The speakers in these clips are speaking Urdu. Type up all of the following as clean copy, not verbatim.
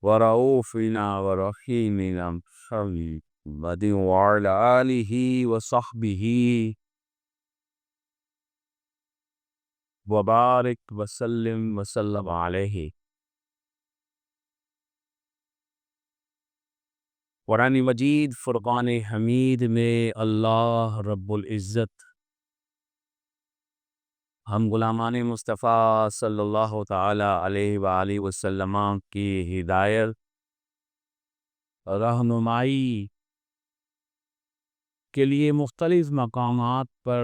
ورؤوفنا ورحيمنا محمد وعلى آله وصحبه وبارک وسلم علیہ۔ قرآن مجید فرقان حمید میں اللہ رب العزت ہم غلامان مصطفیٰ صلی اللہ تعالی علیہ وآلہ وسلم کی ہدایت رہنمائی کے لیے مختلف مقامات پر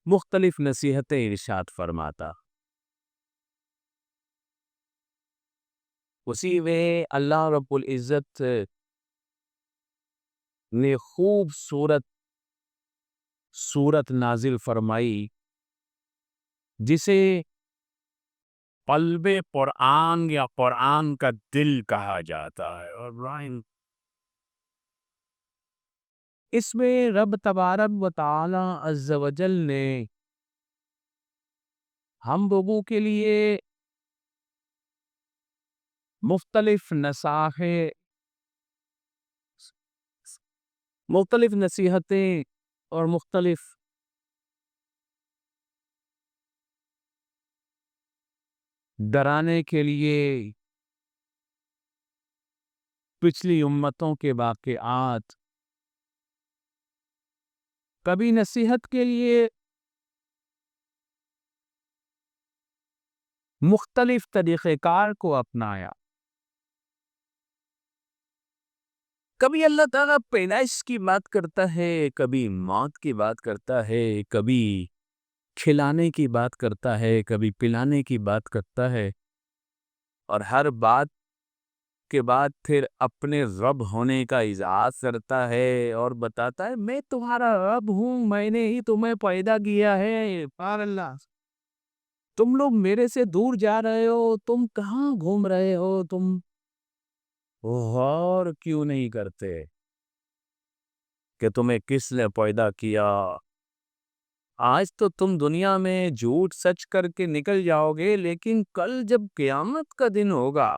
مختلف نصیحتیں ارشاد فرماتا۔ اسی میں اللہ رب العزت نے خوبصورت سورت نازل فرمائی جسے قلب قرآن یا قرآن کا دل کہا جاتا ہے۔ اور اس میں رب تبارک و تعالی عز و جل نے ہم لوگوں کے لیے مختلف نصیحتیں اور مختلف ڈرانے کے لیے پچھلی امتوں کے واقعات، کبھی نصیحت کے لیے مختلف طریقہ کار کو اپنایا، کبھی اللہ تعالیٰ پیدائش کی بات کرتا ہے، کبھی موت کی بات کرتا ہے، کبھی کھلانے کی بات کرتا ہے، کبھی پلانے کی بات کرتا ہے، اور ہر بات کے بعد پھر اپنے رب ہونے کا اظہار کرتا ہے اور بتاتا ہے میں تمہارا رب ہوں، میں نے ہی تمہیں پیدا کیا ہے۔ اللہ، تم لوگ میرے سے دور جا رہے ہو، تم کہاں گھوم رہے ہو، تم غور کیوں نہیں کرتے کہ تمہیں کس نے پیدا کیا؟ آج تو تم دنیا میں جھوٹ سچ کر کے نکل جاؤ گے، لیکن کل جب قیامت کا دن ہوگا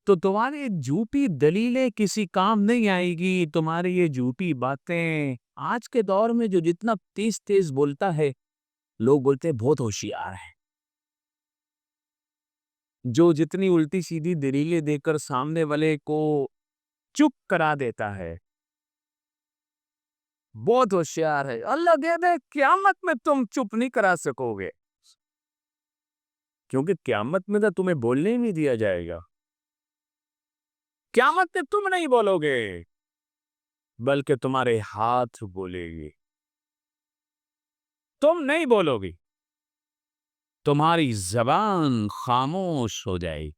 تو تمہاری جھوٹی دلیلیں کسی کام نہیں آئے گی، تمہاری یہ جھوٹی باتیں۔ آج کے دور میں جو جتنا تیز تیز بولتا ہے، لوگ بولتے ہیں بہت ہوشیار ہے۔ جو جتنی الٹی سیدھی دلیلیں دے کر سامنے والے کو چپ کرا دیتا ہے، بہت ہوشیار ہے۔ اللہ کہتے ہیں قیامت میں تم چپ نہیں کرا سکو گے، کیونکہ قیامت میں تو تمہیں بولنے ہی نہیں دیا جائے گا۔ قیامت میں تم نہیں بولو گے، بلکہ تمہارے ہاتھ بولے گی۔ تم نہیں بولو گی، تمہاری زبان خاموش ہو جائے گی۔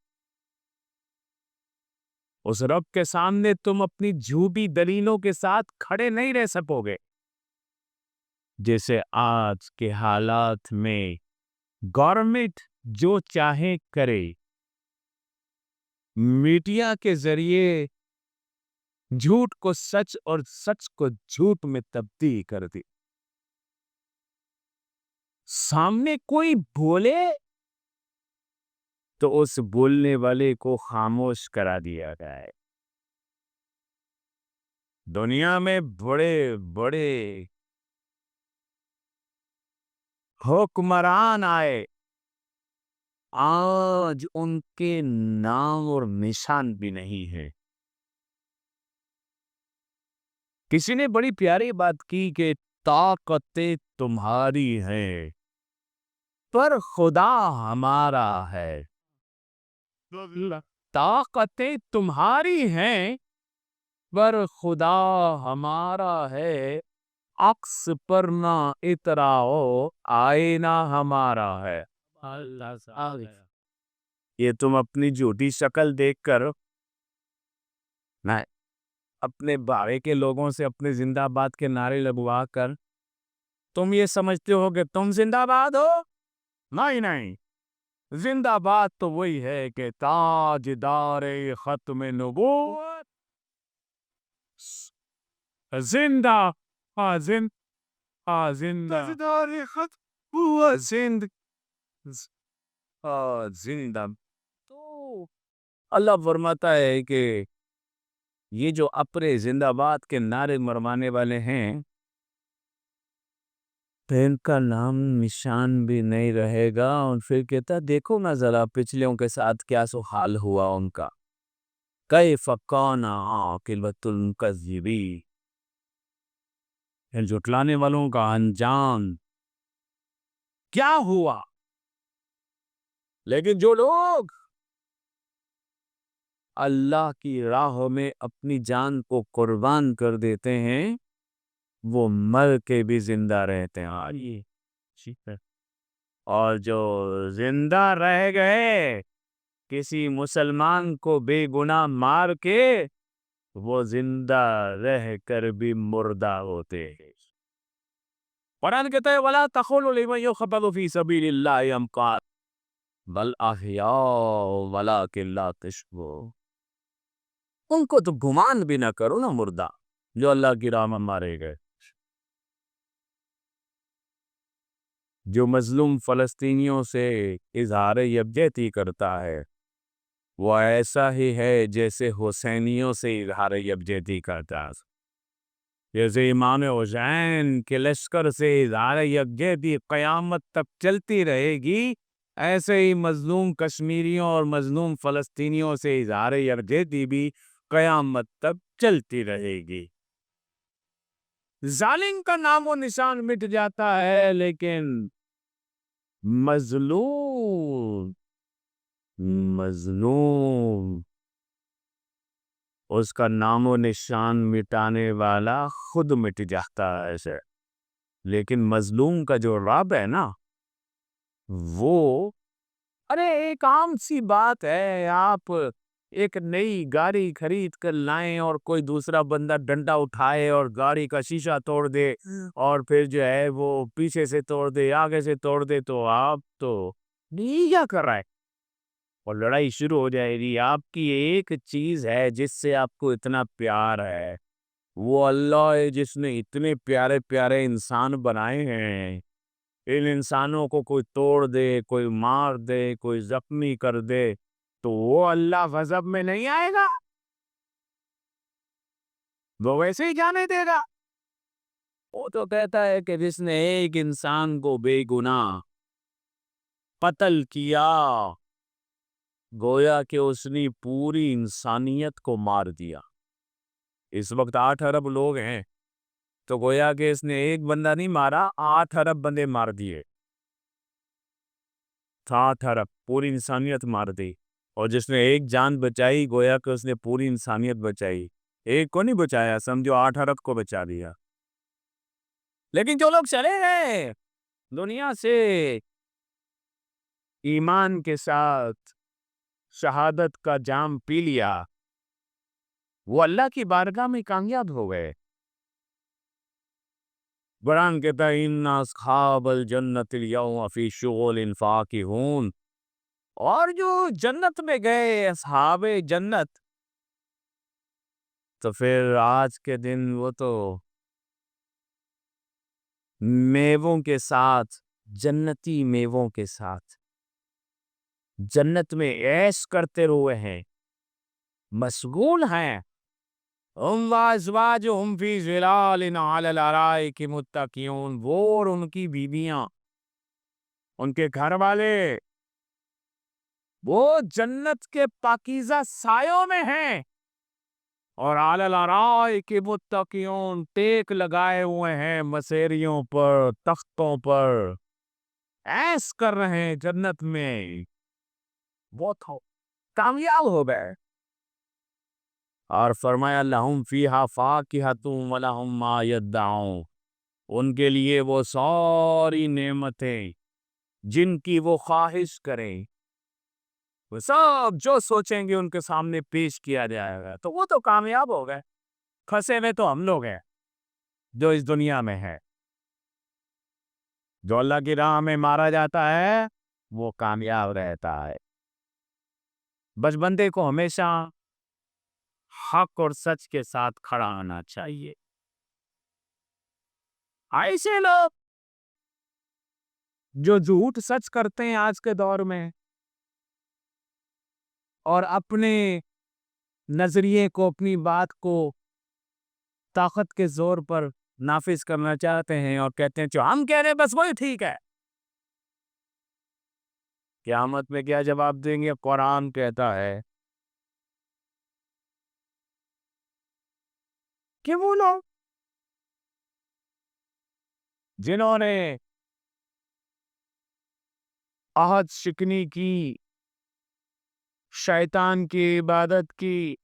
اس رب کے سامنے تم اپنی جھوٹی دلیلوں کے ساتھ کھڑے نہیں رہ سکو گے۔ جیسے آج کے حالات میں گورنمنٹ جو چاہے کرے، میڈیا کے ذریعے جھوٹ کو سچ اور سچ کو جھوٹ میں تبدیل کر دی۔ سامنے کوئی بولے تو اس بولنے والے کو خاموش کرا دیا گیا ہے۔ دنیا میں بڑے بڑے حکمران آئے، آج ان کے نام اور نشان بھی نہیں ہے۔ کسی نے بڑی پیاری بات کی کہ طاقتیں تمہاری ہیں پر خدا ہمارا ہے۔ طاقتیں تمہاری ہیں پر خدا ہمارا ہے، عکس پر نہ اتراؤ، آئینہ ہمارا ہے۔ یہ تم اپنی جھوٹی شکل دیکھ کر اپنے بارے کے لوگوں سے اپنے زندہ باد کے نعرے لگوا کر تم یہ سمجھتے ہو کہ تم زندہ باد ہو؟ نہیں، زندہ باد تو وہی ہے کہ تاجدار ختم نبوت زندہ تاجدار ختم زندہ۔ اللہ فرماتا ہے کہ یہ جو اپنے زندہ باد کے نعرے مروانے والے ہیں، پھر ان کا نام نشان بھی نہیں رہے گا، اور پھر کہتا دیکھو نا ذرا پچھلیوں کے ساتھ کیا سو حال ہوا ان کا، کیف کان عاقبۃ المکذبین، ان جھٹلانے والوں کا انجام کیا ہوا۔ لیکن جو لوگ اللہ کی راہ میں اپنی جان کو قربان کر دیتے ہیں وہ مر کے بھی زندہ رہتے ہیں۔ یہ ٹھیک ہے۔ اور جو زندہ رہ گئے کسی مسلمان کو بے گناہ مار کے، وہ زندہ رہ کر بھی مردہ ہوتے ہیں۔ قرآن کہتا ہے وَلَا تَقُولُوا لِمَن يُقْتَلُ فِي سَبِيلِ اللَّهِ أَمْوَاتٌ بَلْ أَحْيَاءٌ وَلَٰكِن لَّا تَشْعُرُونَ۔ ان کو تو گمان بھی نہ کرو نا مردہ جو اللہ کی راہ میں مارے گئے۔ جو مظلوم فلسطینیوں سے اظہار یکجہتی کرتا ہے وہ ایسا ہی ہے جیسے حسینیوں سے اظہار یکجہتی کرتا ہے۔ جیسے امام حسین کے لشکر سے اظہار یکجہتی قیامت تک چلتی رہے گی، ایسے ہی مظلوم کشمیریوں اور مظلوم فلسطینیوں سے اظہار یکجہتی بھی قیامت تک چلتی رہے گی۔ ظالم کا نام و نشان مٹ جاتا ہے، لیکن مظلوم اس کا نام و نشان مٹانے والا خود مٹ جاتا ہے ایسے۔ لیکن مظلوم کا جو رب ہے نا، وہ ایک عام سی بات ہے، آپ ایک نئی گاڑی خرید کر لائیں اور کوئی دوسرا بندہ ڈنڈا اٹھائے اور گاڑی کا شیشہ توڑ دے اور پھر جو ہے وہ پیچھے سے توڑ دے آگے سے توڑ دے، تو آپ تو نہیں کیا کر رہا ہے، اور لڑائی شروع ہو جائے گی۔ آپ کی ایک چیز ہے جس سے آپ کو اتنا پیار ہے، وہ اللہ ہے جس نے اتنے پیارے پیارے انسان بنائے ہیں۔ ان انسانوں کو کوئی توڑ دے، کوئی مار دے، کوئی زخمی کر دے، تو وہ اللہ غضب میں نہیں آئے گا، وہ ویسے ہی جانے دے گا۔ وہ تو کہتا ہے کہ جس نے ایک انسان کو بے گناہ قتل کیا، گویا کہ اس نے پوری انسانیت کو مار دیا۔ اس وقت 8 ارب لوگ ہیں، تو گویا کہ اس نے ایک بندہ نہیں مارا، 8 ارب بندے مار دیے۔ 8 ارب پوری انسانیت مار دی، اور جس نے ایک جان بچائی گویا کہ اس نے پوری انسانیت بچائی۔ ایک کو نہیں بچایا، سمجھو 8 ارب کو بچا دیا۔ لیکن جو لوگ چلے گئے دنیا سے ایمان کے ساتھ، شہادت کا جام پی لیا، وہ اللہ کی بارگاہ میں کامیاب ہو گئے۔ قرآن کہتا ہے اِنَّ أَصْحَابَ الْجَنَّةِ الْيَوْمَ فِي شُغُلٍ فَاكِهُونَ، اور جو جنت میں گئے اصحاب جنت، تو پھر آج کے دن وہ تو میووں کے ساتھ، جنتی میووں کے ساتھ جنت میں عیش کرتے ہوئے ہیں، مشغول ہیں۔ ہم وازواجہم فی ظلال علی الارائک متکئون، وہ اور ان کی بیویاں، ان کے گھر والے، وہ جنت کے پاکیزہ سایوں میں ہیں، اور علی الارائک متکئون، ٹیک لگائے ہوئے ہیں مسیریوں پر، تختوں پر، عیش کر رہے ہیں جنت میں۔ بہت کامیاب ہو گئے۔ اور فرمایا لہم فیہا فاکہۃ ولہم ما یدعون، ان کے لیے وہ ساری نعمتیں جن کی وہ خواہش کریں، وہ سب جو سوچیں گے ان کے سامنے پیش کیا جائے گا، تو وہ تو کامیاب ہو گئے۔ پھنسے ہوئے تو ہم لوگ ہیں جو اس دنیا میں ہے۔ جو اللہ کی راہ میں مارا جاتا ہے وہ کامیاب رہتا ہے۔ بس بندے کو ہمیشہ حق اور سچ کے ساتھ کھڑا آنا چاہیے۔ ایسے لوگ جو جھوٹ سچ کرتے ہیں آج کے دور میں، اور اپنے نظریے کو، اپنی بات کو طاقت کے زور پر نافذ کرنا چاہتے ہیں اور کہتے ہیں جو ہم کہہ رہے ہیں بس وہی ٹھیک ہے. قیامت میں کیا جواب دیں گے؟ قرآن کہتا ہے کہ وہ لوگ جنہوں نے عہد شکنی کی، شیطان کی عبادت کی،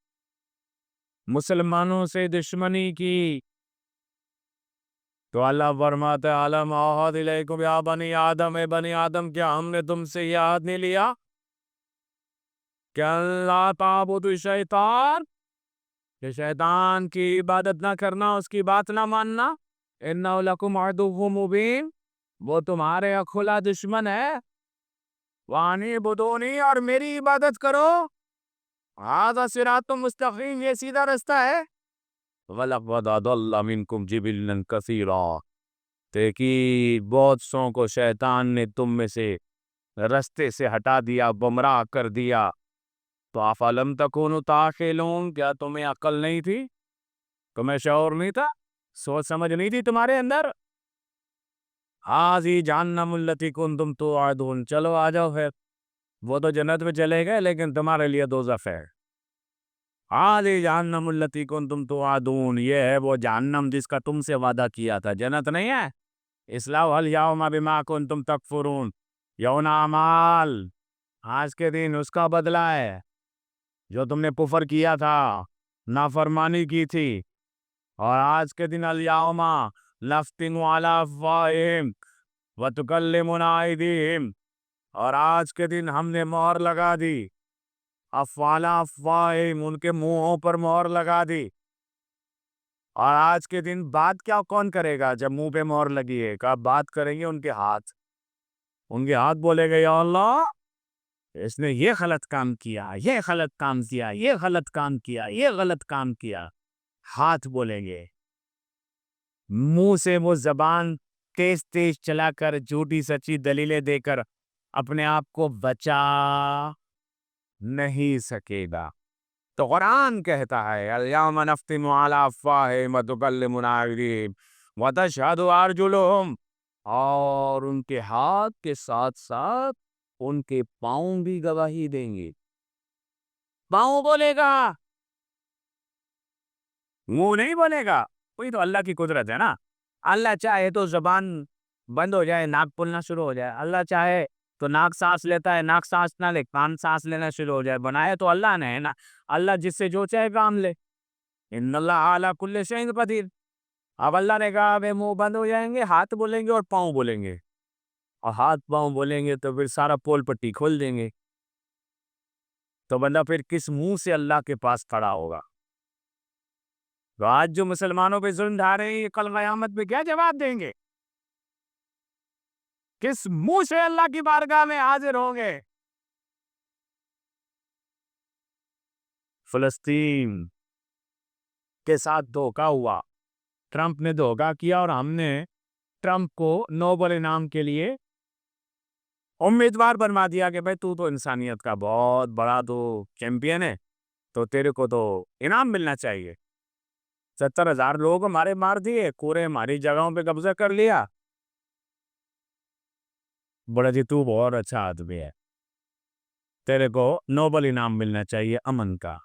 مسلمانوں سے دشمنی کی، تو اللہ فرماتا ہے علم عہد الیکم یا بنی آدم، اے بنی آدم کیا ہم نے تم سے یہ عہد نہیں لیا کہ اللہ تعبدوا الشیطان، کہ شیطان کی عبادت نہ کرنا، اس کی بات نہ ماننا. انہ لکم عدو مبین، وہ تمہارے کھلا دشمن ہے. وانی بدونی، اور میری عبادت کرو. ھذا صراط مستقیم، یہ سیدھا رستہ ہے. وَلَقَدْ أَضَلَّ مِنْكُمْ جِبِلًّا كَثِيرًا، تحقیق بہت سوں کو شیطان نے تم میں سے رستے سے ہٹا دیا، گمراہ کر دیا. تو أَفَلَمْ تَكُونُوا تَعْقِلُونَ، کیا تمہیں عقل نہیں تھی؟ تمہیں شعور نہیں تھا؟ سوچ سمجھ نہیں تھی تمہارے اندر؟ هَذِهِ جَهَنَّمُ الَّتِي كُنْتُمْ تُوعَدُونَ، چلو آ جاؤ پھر. وہ تو جنت میں چلے گئے لیکن تمہارے لیے دوزخ ہے. هَذِهِ جَهَنَّمُ الَّتِي كُنْتُمْ تُوعَدُونَ، یہ ہے وہ جہنم جس کا تم سے وعدہ کیا تھا. جنت نہیں ہے. اصلوها اليوم بما كنتم تكفرون، یوم اعمال، آج کے دن اس کا بدلہ ہے جو تم نے کفر کیا تھا، نافرمانی کی تھی. اور آج کے دن الیوم نختم علی افواہہم وتکلمنا ایدیہم، اور آج کے دن ہم نے مہر لگا دی. افواہہم، ان کے منہوں پر مہر لگا دی. اور آج کے دن بات کیا کون کرے گا جب منہ پہ مہر لگی ہے؟ کہا بات کریں گے ان کے ہاتھ. ان کے ہاتھ بولے گا یا اللہ اس نے یہ غلط کام کیا، یہ غلط کام کیا، یہ غلط کام کیا، یہ غلط کام کیا. ہاتھ بولیں گے. منہ سے وہ زبان تیز تیز چلا کر جھوٹی سچی دلیلیں دے کر اپنے آپ کو بچا نہیں سکے گا. تو قرآن کہتا ہے الیوم نختم علی افواہہم وتکلمنا ایدیہم وتشہد ارجلہم، اور ان کے ہاتھ کے ساتھ ساتھ ان کے پاؤں بھی گواہی دیں گے. پاؤں بولے گا، منہ نہیں بولے گا. وہی تو اللہ کی قدرت ہے نا. اللہ چاہے تو زبان بند ہو جائے، ناک بولنا شروع ہو جائے. اللہ چاہے تو ناک سانس لیتا ہے، ناک سانس نہ لے کان سانس لینا شروع ہو جائے. بنایا تو اللہ نے ہے نا. اللہ جس سے جو چاہے کام لے. ان اللہ علی کل شیء قدیر. اب اللہ نے کہا اب منہ بند ہو جائیں گے، ہاتھ بولیں گے اور پاؤں بولیں گے. اور ہاتھ پاؤں بولیں گے تو پھر سارا پول پٹی کھول دیں گے. تو بندہ پھر کس منہ سے اللہ کے پاس کھڑا ہوگا؟ تو آج جو مسلمانوں پہ ظلم ڈھا رہے ہیں یہ کل قیامت میں کیا جواب دیں گے؟ کس منہ سے اللہ کی بارگاہ میں حاضر ہوں گے؟ فلسطین کے ساتھ دھوکہ ہوا. ٹرمپ نے دھوکہ کیا اور ہم نے ٹرمپ کو نوبل انعام کے لیے امیدوار بنوا دیا کہ بھائی تو انسانیت کا بہت بڑا تو چیمپئن ہے، تو تیرے کو تو انعام ملنا چاہیے. 70,000 لوگ ہمارے مار دیے، کورے ہماری جگہوں پہ قبضہ کر لیا. بڑا جی تو بہت اچھا آدمی ہے، تیرے کو نوبل انعام ملنا چاہیے امن کا.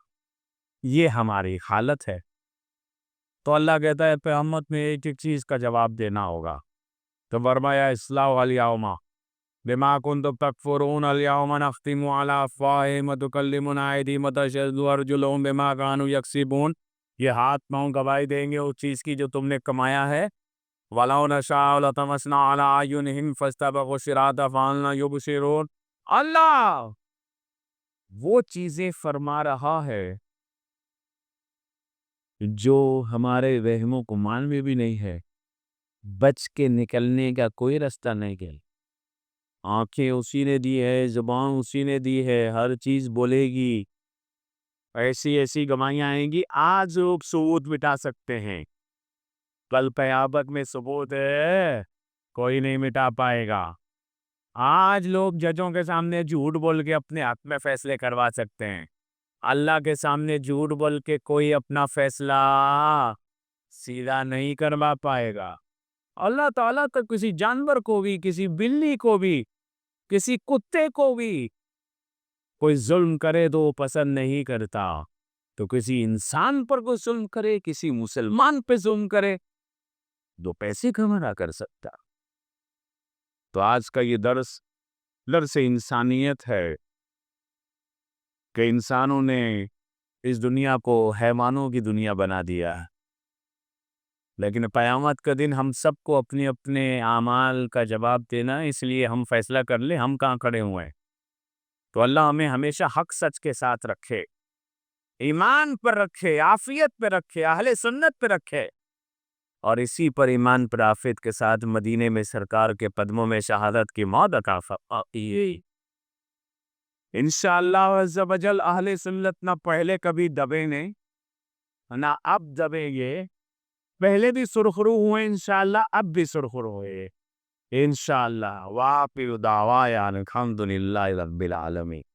یہ ہماری حالت ہے. تو اللہ کہتا ہے قیامت میں ایک ایک چیز کا جواب دینا ہوگا. تو فرمایا اصلاح الیوم بما کنتم تکفرون الیوم نختم علی افواہہم وتکلمنا ایدیہم وتشہد ارجلہم بما کانوا یکسبون. یہ ہاتھ پاؤں گواہی دیں گے اس چیز کی جو تم نے کمایا ہے. وَلَوْ نَشَاءُ لَطَمَسْنَا عَلَىٰ أَعْيُنِهِمْ فَاسْتَبَقُوا الصِّرَاطَ فَهَلْ يُبْصِرُونَ. اللہ وہ چیزیں فرما رہا ہے جو ہمارے وہم و گمان میں بھی نہیں ہے. بچ کے نکلنے کا کوئی رستہ نہیں ہے. آنکھیں اسی نے دی ہے، زبان اسی نے دی ہے، ہر چیز بولے گی. ایسی ایسی گواہیاں آئیں گی. آج لوگ ثبوت مٹا سکتے ہیں، کل قیامت میں ثبوت ہے کوئی نہیں مٹا پائے گا. آج لوگ ججوں کے سامنے جھوٹ بول کے اپنے حق میں فیصلے کروا سکتے ہیں، اللہ کے سامنے جھوٹ بول کے کوئی اپنا فیصلہ سیدھا نہیں کروا پائے گا۔ اللہ تعالیٰ تو کسی جانور کو بھی، کسی بلی کو بھی، کسی کتے کو بھی کوئی ظلم کرے تو وہ پسند نہیں کرتا، تو کسی انسان پر کوئی ظلم کرے، کسی مسلمان پہ ظلم کرے، دو پیسے کما نہ کر سکتا۔ تو آج کا یہ درس انسانیت ہے کہ انسانوں نے اس دنیا کو حیوانوں کی دنیا بنا دیا ہے، لیکن قیامت کا دن ہم سب کو اپنے اپنے اعمال کا جواب دینا ہے، اس لیے ہم فیصلہ کر لیں ہم کہاں کھڑے ہوئے ہیں۔ تو اللہ ہمیں ہمیشہ حق سچ کے ساتھ رکھے، ایمان پر رکھے، عافیت پہ رکھے، اہل سنت پہ رکھے، اور اسی پر ایمان پر عافیت کے ساتھ مدینے میں سرکار کے قدموں میں شہادت کی موت عطا فرمائے۔ انشاءاللہ عز و جل اہل سنت نہ پہلے کبھی دبے نہیں، نہ اب دبیں گے، پہلے بھی سرخرو ہوئے انشاءاللہ، اب بھی سرخرو ہوئے انشاءاللہ۔ وآخر دعوانا الحمدللہ رب العالمین۔